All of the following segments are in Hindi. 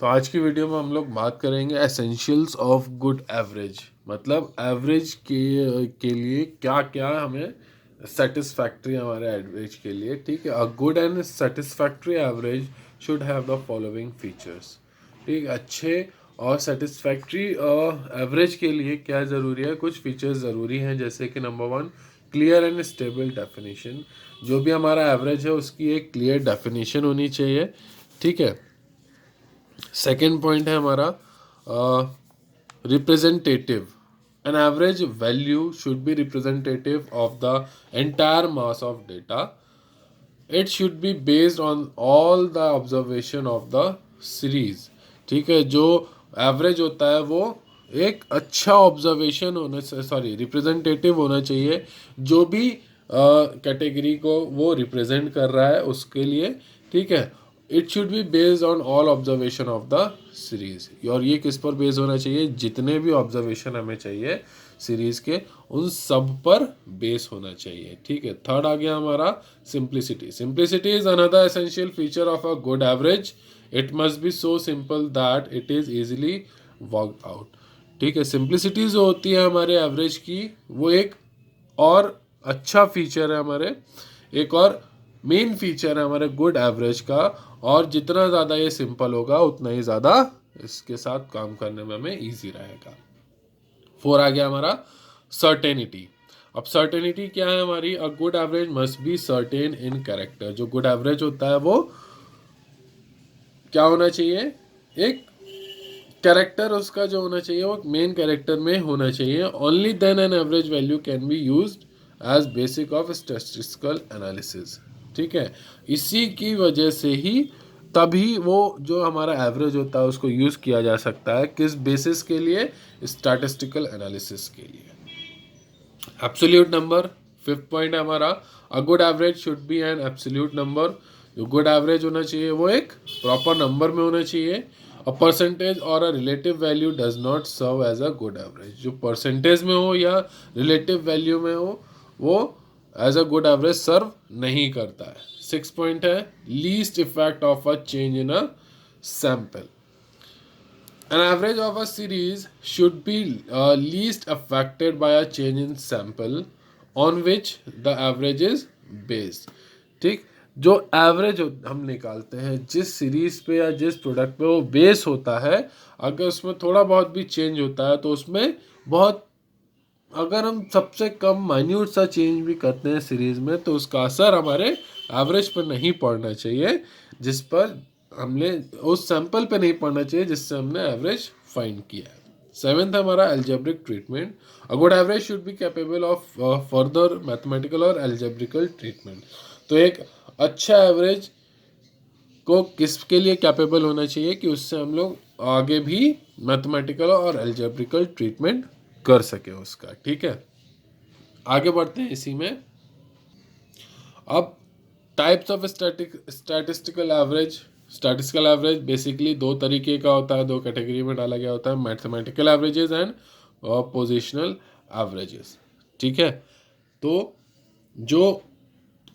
तो आज की वीडियो में हम लोग बात करेंगे एसेंशियल्स ऑफ गुड एवरेज, मतलब एवरेज के लिए क्या क्या हमें सेटिस्फैक्ट्री हमारे एवरेज के लिए, ठीक है। A good and satisfactory average should have the following features, ठीक। अच्छे और सेटिस्फैक्ट्री एवरेज के लिए क्या ज़रूरी है, कुछ फीचर्स ज़रूरी हैं, जैसे कि number 1, clear and stable definition. जो भी हमारा एवरेज है उसकी एक क्लियर डेफिनेशन होनी चाहिए, ठीक है। सेकेंड पॉइंट है हमारा representative. N average value should be representative of the entire mass of data. It should be based on all the observation of the series, ठीक है। जो एवरेज होता है वो एक अच्छा ऑब्जर्वेशन होना, सॉरी रिप्रेजेंटेटिव होना चाहिए, जो भी कैटेगरी को वो रिप्रेजेंट कर रहा है उसके लिए, ठीक है। It should be based on all observation of the series, और ये किस पर बेस्ड होना चाहिए, जितने भी ऑब्जर्वेशन हमें चाहिए सीरीज के उन सब पर बेस होना चाहिए, ठीक है। थर्ड आ गया हमारा simplicity. Simplicity is another essential feature of a good average. It must be so simple that it is easily worked out, ठीक है। सिंप्लिसिटी जो होती है हमारे एवरेज की, वो एक और अच्छा फीचर है हमारे, एक और मेन फीचर है हमारे गुड एवरेज का। और जितना ज़्यादा ये सिंपल होगा उतना ही ज़्यादा इसके साथ काम करने में हमें ईजी रहेगा। 4 आ गया हमारा सर्टेनिटी। अब सर्टेनिटी क्या है हमारी, अ good average must be certain in character. जो गुड एवरेज होता है वो क्या होना चाहिए, एक कैरेक्टर उसका जो होना चाहिए वो मेन कैरेक्टर में होना चाहिए। Only then an average value can be used as basic of statistical analysis, ठीक है। इसी की वजह से ही तभी वो जो हमारा एवरेज होता है उसको यूज़ किया जा सकता है, किस बेसिस के लिए, स्टैटिस्टिकल एनालिसिस के लिए। एब्सोल्यूट नंबर, फिफ्थ पॉइंट है हमारा, अ good average should be an absolute number. जो गुड एवरेज होना चाहिए वो एक प्रॉपर नंबर में होना चाहिए। अ परसेंटेज और a relative value does not serve as a good average. जो परसेंटेज में हो या रिलेटिव वैल्यू में हो वो as a good average serve नहीं करता है। सिक्स पॉइंट है, least effect of a change in a sample. An average of a series should be least affected by a change in sample on which the average is based, ठीक। जो एवरेज हम निकालते हैं जिस सीरीज पे या जिस प्रोडक्ट पे वो बेस होता है, अगर उसमें थोड़ा बहुत भी चेंज होता है तो उसमें बहुत, अगर हम सबसे कम माइन्यूट सा चेंज भी करते हैं सीरीज में तो उसका असर हमारे एवरेज पर नहीं पड़ना चाहिए, जिस पर हमने उस सैंपल पे नहीं पड़ना चाहिए जिससे हमने एवरेज फाइंड किया है। सेवेंथ हमारा algebraic treatment. A good average should be capable of further mathematical और एल्जेब्रिकल ट्रीटमेंट। तो एक अच्छा एवरेज को किसके लिए कैपेबल होना चाहिए कि उससे हम लोग आगे भी मैथमेटिकल और एल्जेब्रिकल ट्रीटमेंट कर सके उसका, ठीक है। आगे बढ़ते हैं इसी में। अब types of statistical average. Statistical average basically दो तरीके का होता है, दो कैटेगरी में डाला गया होता है, mathematical averages and positional averages, ठीक है। तो जो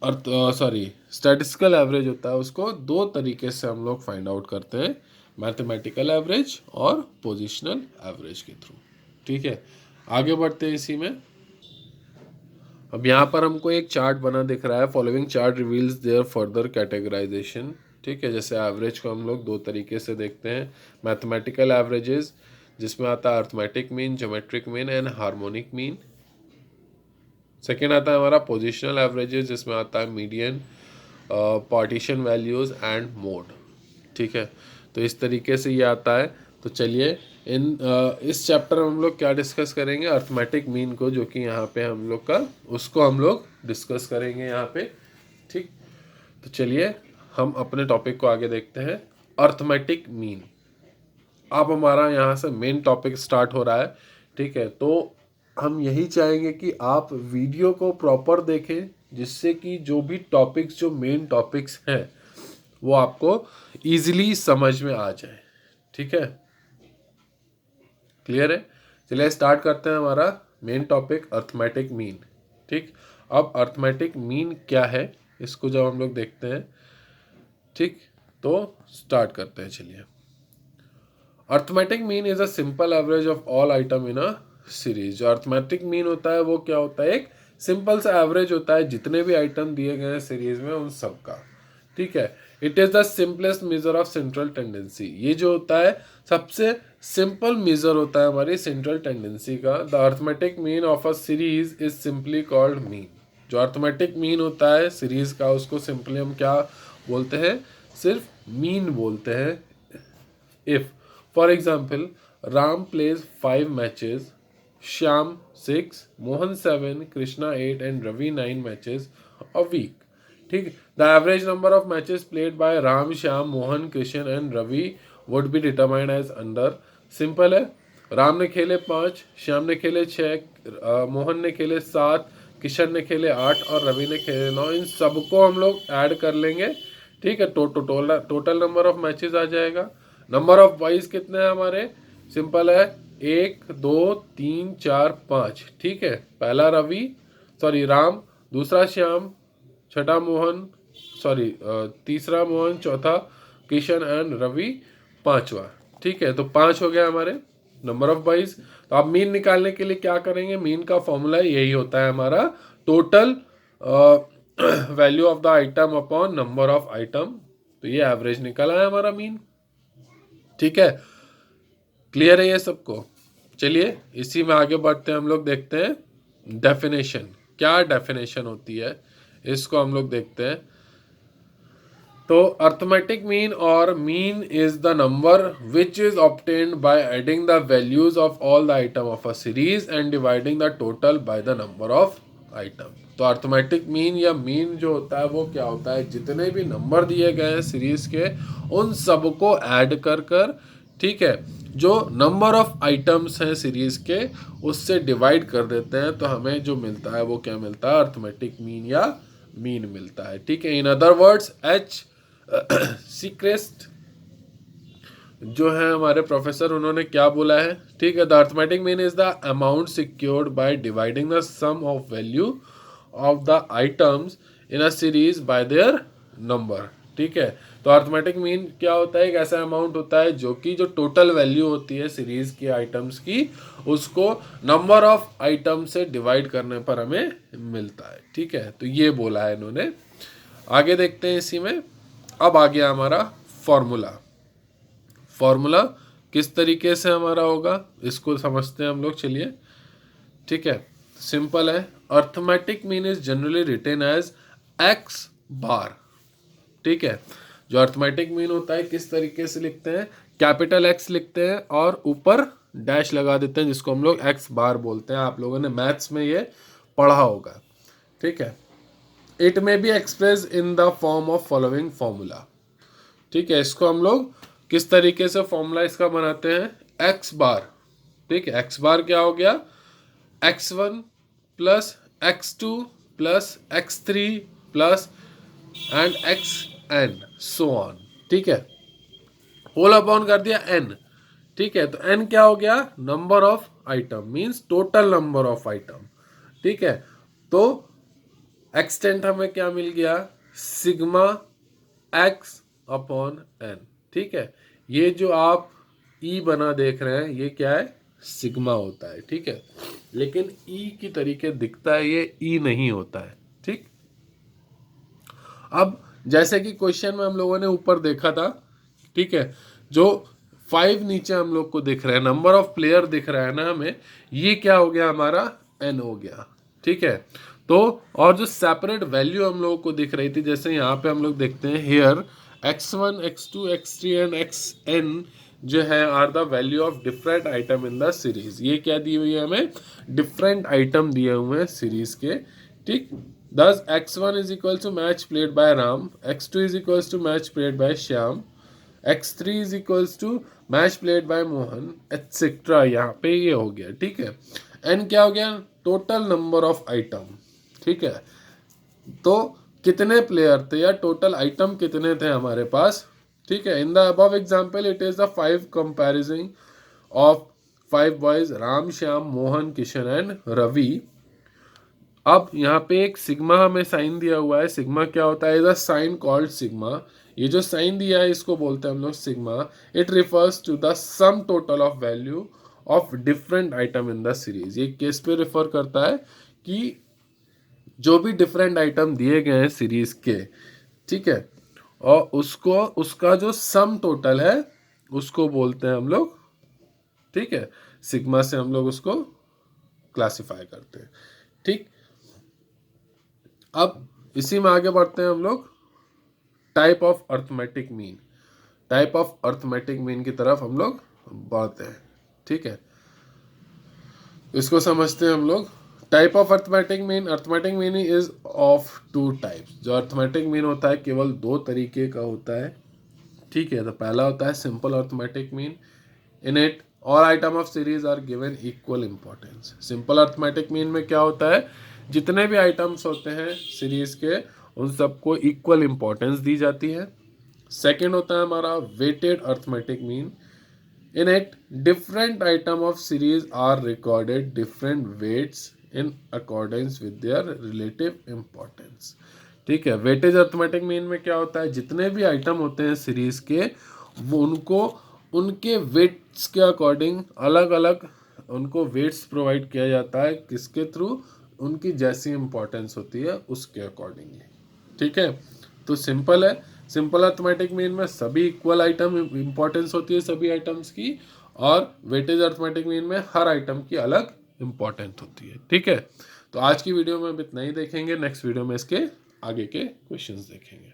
स्टैटिस्टिकल एवरेज होता है उसको दो तरीके से हम लोग फाइंड आउट करते हैं, मैथमेटिकल एवरेज और पोजिशनल एवरेज के थ्रू, ठीक है। आगे बढ़ते हैं इसी में। अब यहाँ पर हमको एक चार्ट बना दिख रहा है, following chart reveals their further categorisation, ठीक है। जैसे एवरेज को हम लोग दो तरीके से देखते हैं, मैथमेटिकल एवरेजेस जिसमें आता है arithmetic mean, geometric mean and harmonic mean. Second आता है हमारा पोजिशनल एवरेजेस जिसमें आता है median, partition values and mode, ठीक है। तो इस तरीके से ये आता है। तो चलिए इस चैप्टर में हम लोग क्या डिस्कस करेंगे, अर्थमेटिक मीन को, जो कि यहाँ पे हम लोग का उसको हम लोग डिस्कस करेंगे यहाँ पे, ठीक। तो चलिए हम अपने टॉपिक को आगे देखते हैं, अर्थमेटिक मीन। अब हमारा यहाँ से मेन टॉपिक स्टार्ट हो रहा है, ठीक है। तो हम यही चाहेंगे कि आप वीडियो को प्रॉपर देखें, जिससे कि जो भी टॉपिक्स, जो मेन टॉपिक्स हैं वो आपको इजीली समझ में आ जाए, ठीक है। क्लियर है। चलिए स्टार्ट करते हैं हमारा मेन टॉपिक, अर्थमेटिक मीन, ठीक। अब अर्थमेटिक मीन क्या है इसको जब हम लोग देखते हैं, ठीक, तो स्टार्ट करते हैं। चलिए arithmetic mean is a simple average of all item in a series. जो अर्थमेटिक मीन होता है वो क्या होता है, एक सिंपल सा एवरेज होता है जितने भी आइटम दिए गए हैं सीरीज में उन सब का, ठीक है। It is the simplest measure of central tendency. ये जो होता है सबसे सिंपल मेजर होता है हमारी सेंट्रल टेंडेंसी का। The arithmetic mean of a series is simply called mean. जो अर्थमेटिक मीन होता है सीरीज का उसको सिंपली हम क्या बोलते हैं, सिर्फ मीन बोलते हैं। If, for example, Ram plays 5 matches, Shyam 6, Mohan 7, Krishna 8, and Ravi 9 matches a week. ठीक, the average number of matches played by Ram, Shyam, Mohan, Krishan and Ravi would be determined as under. Simple है, राम ने खेले 5, श्याम ने खेले 6, मोहन ने खेले 7, किशन ने खेले 8 और रवि ने खेले 9। इन सबको हम लोग ऐड कर लेंगे, ठीक है, टोटल नंबर ऑफ मैचेस आ जाएगा। नंबर ऑफ बॉयज कितने हैं हमारे, सिंपल है, 1 2 3 4 5, ठीक है। पहला राम, दूसरा श्याम, छठा मोहन, तीसरा मोहन, चौथा किशन एंड रवि, पांचवा, ठीक है। तो 5 हो गया हमारे नंबर ऑफ बॉयज। तो आप मीन निकालने के लिए क्या करेंगे, मीन का फॉर्मूला यही होता है हमारा, total value of the item upon number of item. तो ये एवरेज निकला है हमारा मीन, ठीक है। क्लियर है ये सबको। चलिए इसी में आगे बढ़ते हैं, हम लोग देखते हैं डेफिनेशन, क्या डेफिनेशन होती है इसको हम लोग देखते हैं। तो अर्थमेटिक मीन और mean is the number which is obtained by adding the values of all the item of a series and dividing the total by the number of item. तो अर्थमेटिक मीन या मीन जो होता है वो क्या होता है, जितने भी नंबर दिए गए हैं सीरीज के उन सबको ऐड कर कर, ठीक है, जो नंबर ऑफ आइटम्स हैं सीरीज के उससे डिवाइड कर देते हैं, तो हमें जो मिलता है वो क्या मिलता है, अर्थमेटिक मीन या मीन मिलता है, ठीक है। In other words H Seacrest जो है हमारे प्रोफेसर, उन्होंने क्या बोला है, ठीक है, the arithmetic mean is the amount secured by dividing the sum of value of the items in a series by their number, ठीक है। तो अर्थमेटिक मीन क्या होता है, एक ऐसा अमाउंट होता है जो कि जो टोटल वैल्यू होती है सीरीज की आइटम्स की उसको नंबर ऑफ आइटम से डिवाइड करने पर हमें मिलता है, ठीक है। तो ये बोला है इन्होंने। आगे देखते हैं इसी में। अब आ गया हमारा फॉर्मूला। फॉर्मूला किस तरीके से हमारा होगा इसको समझते हैं हम लोग, चलिए, ठीक है। सिंपल है, arithmetic mean is generally written as x bar, ठीक है। जो अर्थमेटिक मीन होता है किस तरीके से लिखते हैं, कैपिटल एक्स लिखते हैं और ऊपर डैश लगा देते हैं जिसको हम लोग एक्स बार बोलते हैं। आप लोगों ने मैथ्स में ये पढ़ा होगा, ठीक है। It may be express in the form of following formula, ठीक है। इसको हम लोग किस तरीके से फॉर्मूला इसका बनाते हैं, एक्स बार, ठीक है। एक्स बार क्या हो गया, x1 plus x2 plus x3 plus and xn so on, ठीक है। होल अपॉन कर दिया n, ठीक है। तो n क्या हो गया, number of item means total number of item, ठीक है। तो एक्सटेंट हमें क्या मिल गया, सिग्मा x अपॉन n, ठीक है। ये जो आप ई बना देख रहे हैं ये क्या है, सिग्मा होता है, ठीक है। लेकिन ई की तरीके दिखता है, ये ई नहीं होता है, ठीक। अब जैसे कि क्वेश्चन में हम लोगों ने ऊपर देखा था, ठीक है, जो 5 नीचे हम लोग को दिख रहा है, नंबर ऑफ प्लेयर दिख रहा है ना हमें, ये क्या हो गया हमारा, n हो गया, ठीक है। तो और जो सेपरेट वैल्यू हम लोगों को दिख रही थी, जैसे यहाँ पे हम लोग देखते हैं here x1 x2 x3 and xn जो है are the value of different item in the series. ये क्या दी हुई है हमें, डिफरेंट आइटम दिए हुए हैं सीरीज के, ठीक। Thus x1 is equal to match played by Ram, x2 is equals to match played by Shyam, x3 is equals to match played by Mohan, etc. यहाँ पे ये हो गया, ठीक है। n क्या हो गया, टोटल नंबर ऑफ आइटम, ठीक है। तो कितने प्लेयर थे या टोटल आइटम कितने थे हमारे पास, ठीक है। In the above example it is the 5 comparison of 5 boys, Ram, Shyam, Mohan, Kishan and Ravi. अब यहाँ पे एक सिग्मा हमें साइन दिया हुआ है, सिग्मा क्या होता है, is a sign called sigma. ये जो साइन दिया है इसको बोलते हैं हम लोग sigma. It refers to the sum total of value of different item in the series. ये किस पे रिफर करता है कि जो भी डिफरेंट आइटम दिए गए हैं सीरीज के, ठीक है, और उसको उसका जो सम टोटल है उसको बोलते हैं हम लोग, ठीक है, सिग्मा से हम लोग उसको क्लासिफाई करते हैं। ठीक, अब इसी में आगे बढ़ते हैं हम लोग type of arithmetic mean. Type of arithmetic mean की तरफ हम लोग बढ़ते हैं। ठीक है, इसको समझते हैं हम लोग। Type of arithmetic mean, arithmetic mean is of two types. जो अर्थमेटिक मीन होता है केवल दो तरीके का होता है। ठीक है, तो पहला होता है simple arithmetic mean. In it all item of series are given equal importance. Simple arithmetic mean में क्या होता है, जितने भी आइटम्स होते हैं सीरीज के उन सबको इक्वल इंपॉर्टेंस दी जाती है। सेकेंड होता है हमारा weighted arithmetic mean. In it, different item of series are recorded different weights in accordance with their relative importance। ठीक है, वेटेज अर्थमेटिक मीन में क्या होता है, जितने भी आइटम होते हैं सीरीज के वो उनको उनके वेट्स के अकॉर्डिंग अलग अलग उनको वेट्स प्रोवाइड किया जाता है। किसके थ्रू, उनकी जैसी इंपॉर्टेंस होती है उसके अकॉर्डिंगली। ठीक है, तो सिंपल है। सिंपल अर्थमेटिक मीन में सभी इक्वल आइटम इंपॉर्टेंस होती है सभी आइटम्स की, और वेटेज अर्थमेटिक मीन में हर आइटम की अलग इंपॉर्टेंस होती है। ठीक है, तो आज की वीडियो में अब इतना ही देखेंगे। नेक्स्ट वीडियो में इसके आगे के क्वेश्चंस देखेंगे।